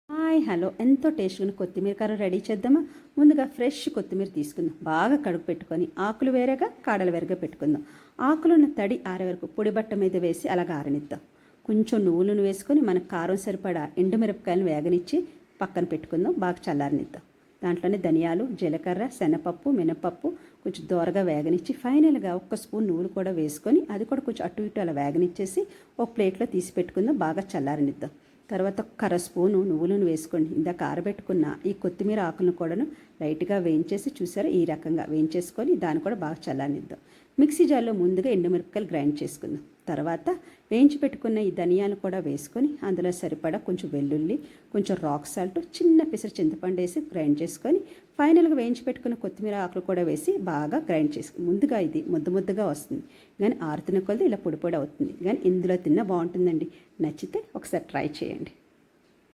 Hi hello ఎంతో టేస్ట్గా కొత్తిమీర కర్ర రెడీ చేద్దామా. ముందుగా ఫ్రెష్ కొత్తిమీర తీసుకుందాం. బాగా కడుగు పెట్టుకొని ఆకులు వేరేగా కాడలు వేరేగా పెట్టుకుందాం. ఆకులను తడి ఆరే వరకు పొడి బట్ట మీద వేసి అలాగ ఆరనిద్దాం. కొంచెం నువ్వులను వేసుకొని మనకు కారం సరిపడా ఎండుమిరపకాయలను వేగనిచ్చి పక్కన పెట్టుకుందాం. బాగా చల్లారనిద్దాం. దాంట్లోనే ధనియాలు, జీలకర్ర, శనగపప్పు, మినపప్పు కొంచెం దోరగా వేగనిచ్చి ఫైనల్గా ఒక్క స్పూన్ నువ్వులు కూడా వేసుకొని అది కూడా కొంచెం అటు ఇటు అలా వేగనిచ్చేసి ఒక ప్లేట్లో తీసి పెట్టుకుందాం. బాగా చల్లారనిద్దాం. తర్వాత ఒక స్పూను నువ్వులను వేసుకోండి. ఇందాక ఆరబెట్టుకున్న ఈ కొత్తిమీర ఆకులను కూడాను లైట్గా వేయించేసి చూసారా ఈ రకంగా వేయించేసుకొని దాన్ని కూడా బాగా చల్లారనిద్దాం. మిక్సీ జార్లో ముందుగా ఎండుమిరపకాయలు గ్రైండ్ చేసుకుందాం. తర్వాత వేయించి పెట్టుకున్న ఈ ధనియాలు కూడా వేసుకొని అందులో సరిపడా కొంచెం వెల్లుల్లి, కొంచెం రాక్ సాల్ట్, చిన్న పిసరు చింతపండు వేసి గ్రైండ్ చేసుకొని ఫైనల్గా వేయించి పెట్టుకున్న కొత్తిమీర ఆకులు కూడా వేసి బాగా గ్రైండ్ చేసుకుని ముందుగా ఇది ముద్దగా వస్తుంది, కానీ ఆరుతున్న కొలది ఇలా పొడి అవుతుంది. కానీ ఇందులో తిన్నా బాగుంటుందండి. నచ్చితే ఒకసారి ట్రై చేయండి.